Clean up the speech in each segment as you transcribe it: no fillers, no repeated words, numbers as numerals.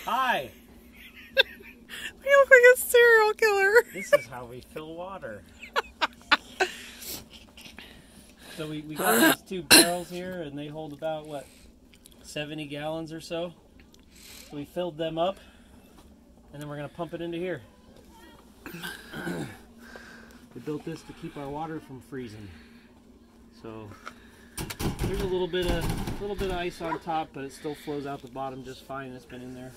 Hi. You look like a serial killer. This is how we fill water. So we got these 2 barrels here, and they hold about, what, 70 gallons or so. So we filled them up, and then we're going to pump it into here. We built this to keep our water from freezing. So there's a little bit of ice on top, but it still flows out the bottom just fine. It's been in there.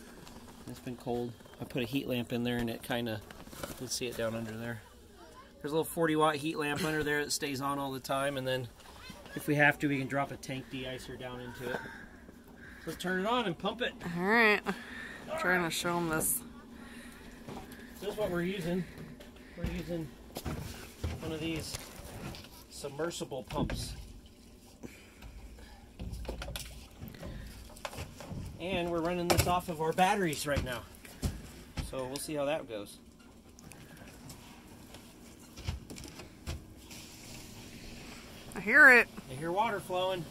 It's been cold. I put a heat lamp in there, and it kind of, you can see it down under there. There's a little 40-watt heat lamp under there that stays on all the time, and then if we have to, we can drop a tank de-icer down into it. So let's turn it on and pump it. All right. I'm trying to show them this. This is what we're using. We're using one of these submersible pumps. And we're running this off of our batteries right now. So we'll see how that goes. I hear it. I hear water flowing.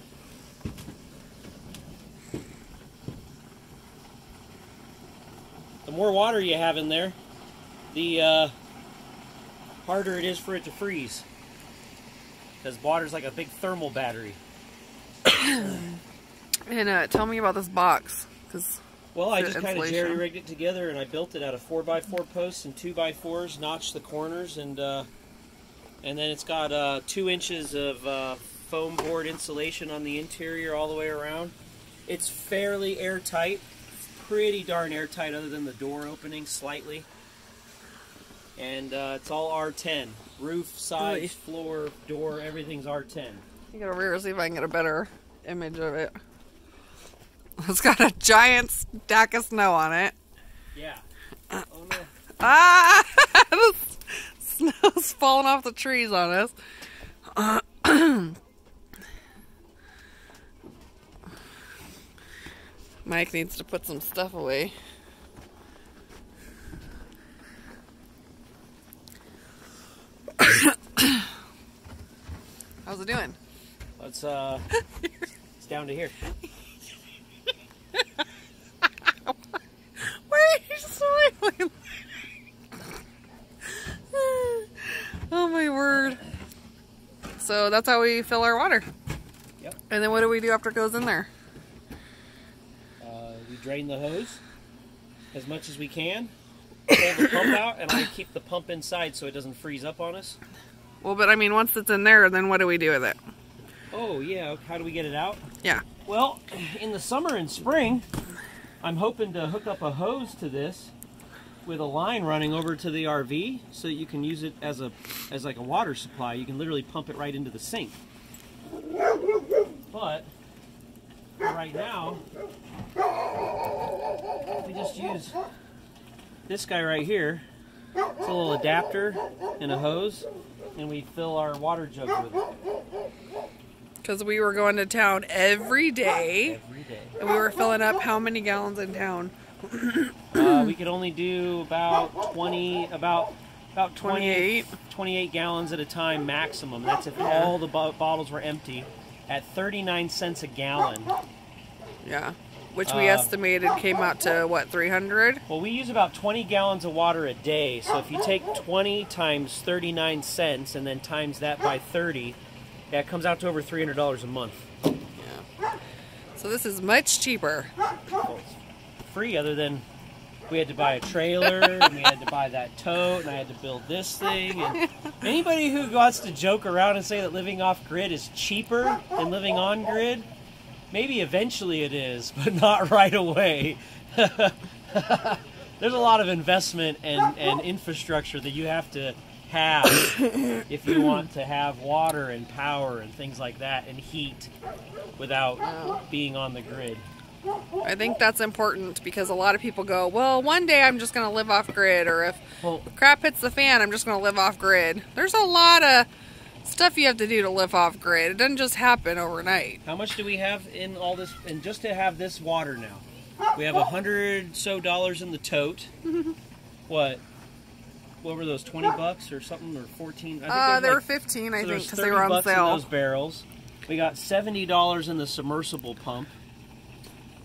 The more water you have in there, the harder it is for it to freeze. Because water's like a big thermal battery. And tell me about this box. Well, I just kind of jerry-rigged it together, and I built it out of 4x4 posts and 2x4s, notched the corners, and then it's got 2 inches of foam board insulation on the interior all the way around. It's fairly airtight, pretty darn airtight other than the door opening slightly. And it's all R10. Roof, sides, floor, door, everything's R10. You gotta over here see if I can get a better image of it. It's got a giant stack of snow on it. Yeah. Oh no. Ah! The snow's falling off the trees on us. Mike needs to put some stuff away. How's it doing? It's down to here. Why are you smiling? Oh my word. So that's how we fill our water. Yep. And then what do we do after it goes in there? We drain the hose as much as we can, pull the pump out, and I keep the pump inside so it doesn't freeze up on us. Well, but I mean, once it's in there, then what do we do with it? Oh, yeah. How do we get it out? Yeah. Well, in the summer and spring, I'm hoping to hook up a hose to this with a line running over to the RV so that you can use it as like a water supply. You can literally pump it right into the sink. But right now, we just use this guy right here. It's a little adapter and a hose, and we fill our water jugs with it. Because we were going to town every day. Every day. And we were filling up how many gallons in town? We could only do about 28 gallons at a time maximum. That's if all the bottles were empty at 39 cents a gallon. Yeah. Which we estimated came out to, what, 300? Well, we use about 20 gallons of water a day. So if you take 20 times 39 cents and then times that by 30, yeah, it comes out to over $300 a month. Yeah. So this is much cheaper. Well, it's free other than we had to buy a trailer, and we had to buy that tote, and I had to build this thing. And anybody who wants to joke around and say that living off grid is cheaper than living on grid, maybe eventually it is, but not right away. There's a lot of investment and infrastructure that you have to have if you want to have water and power and things like that and heat without being on the grid. I think that's important because a lot of people go, well, one day I'm just going to live off grid, or if crap hits the fan, I'm just going to live off grid. There's a lot of stuff you have to do to live off grid. It doesn't just happen overnight. How much do we have in all this, and just to have this water now? We have $100 so in the tote. What were those, 20 bucks or something, or 14? I think they were 15, I think, because they were on sale. In those barrels. We got $70 in the submersible pump.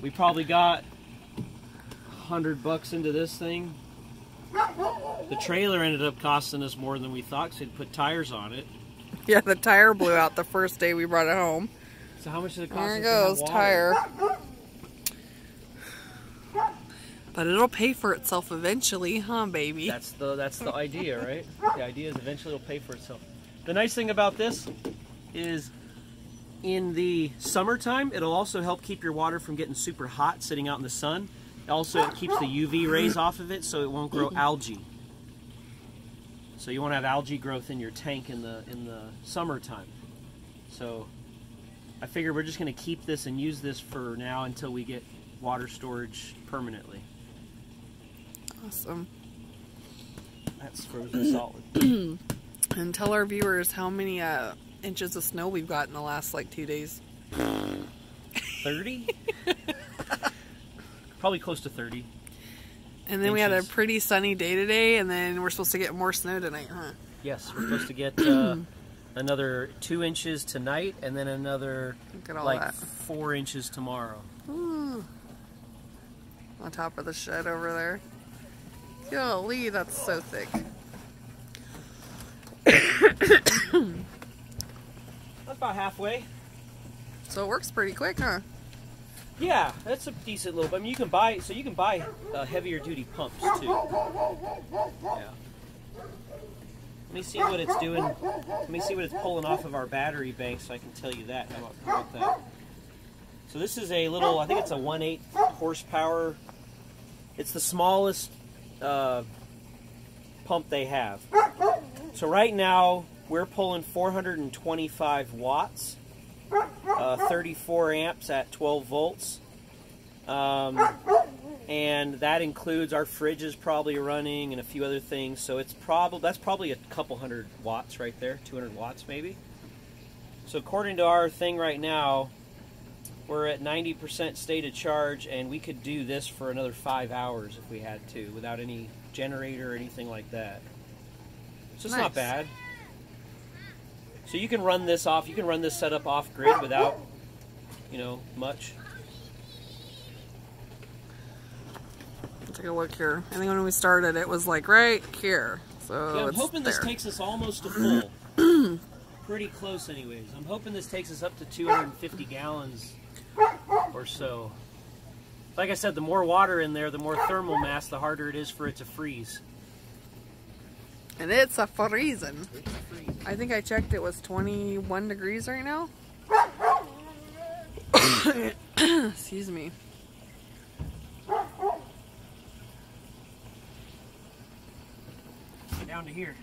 We probably got $100 into this thing. The trailer ended up costing us more than we thought because we'd put tires on it. Yeah, the tire blew out the first day we brought it home. So how much did it cost? There it goes, tire. But it'll pay for itself eventually, huh, baby? That's the idea, right? The idea is eventually it'll pay for itself. The nice thing about this is in the summertime, it'll also help keep your water from getting super hot sitting out in the sun. Also, it keeps the UV rays off of it so it won't grow algae. So you won't have algae growth in your tank in the summertime. So I figure we're just going to keep this and use this for now until we get water storage permanently. Awesome. That's frozen solid. And tell our viewers how many inches of snow we've got in the last like 2 days. 30? Probably close to 30. And then we had a pretty sunny day today, and then we're supposed to get more snow tonight, huh? Yes, we're supposed to get another 2 inches tonight, and then another like 4 inches tomorrow. Ooh. On top of the shed over there. Golly, that's so thick. That's about halfway. So it works pretty quick, huh? Yeah, that's a decent little. I mean, you can buy heavier duty pumps too. Yeah. Let me see what it's doing. Let me see what it's pulling off of our battery bank, so I can tell you that. How about that? So this is a little. I think it's a 1/8 horsepower. It's the smallest pump they have. So right now we're pulling 425 watts. 34 amps at 12 volts, and that includes our fridge is probably running and a few other things. So it's that's probably a couple hundred watts right there, 200 watts maybe. So according to our thing right now, we're at 90% state of charge, and we could do this for another 5 hours if we had to, without any generator or anything like that. So it's not bad. So you can run this off. You can run this setup off grid without, much. Take a look here. I think when we started, it was like right here. So yeah, I'm hoping this takes us almost to full. Pretty close, anyways. I'm hoping this takes us up to 250 gallons or so. Like I said, the more water in there, the more thermal mass, the harder it is for it to freeze. And it's a freezing. I think I checked, it was 21 degrees right now. Excuse me. Down to here.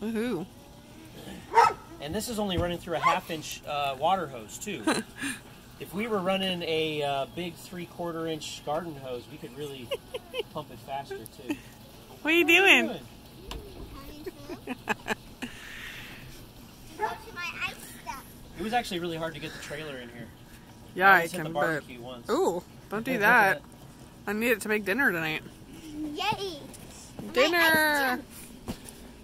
Woohoo. And this is only running through a 1/2-inch water hose, too. If we were running a big 3/4-inch garden hose, we could really pump it faster, too. What are you doing? It was actually really hard to get the trailer in here. Yeah, I can bet. Ooh, don't do that. I need it to make dinner tonight. Yay! Dinner!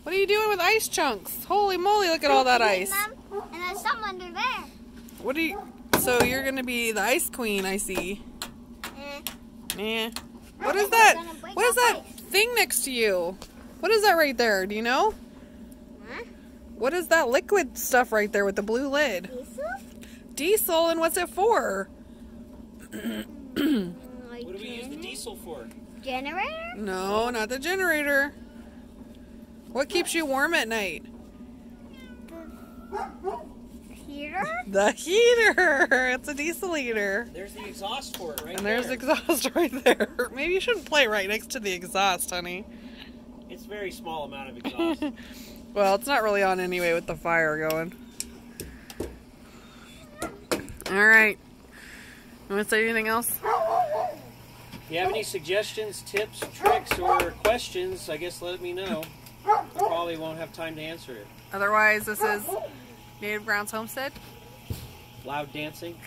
What are you doing with ice chunks? Holy moly, look at all that ice. And there's some under there. What are you... So you're going to be the ice queen, I see. Yeah. What is that? What is that thing next to you? What is that right there? Do you know? Huh? What is that liquid stuff right there with the blue lid? Diesel? Diesel, and what's it for? What do we use the diesel for? Generator? No, not the generator. What keeps you warm at night? Heater? The heater. It's a diesel heater. There's the exhaust for it right there. And there's exhaust right there. Maybe you shouldn't play right next to the exhaust, honey. It's a very small amount of exhaust. Well, it's not really on anyway with the fire going. Alright. You want to say anything else? If you have any suggestions, tips, tricks, or questions, I guess let me know. I probably won't have time to answer it. Otherwise, this is Native Grounds Homestead. Loud dancing.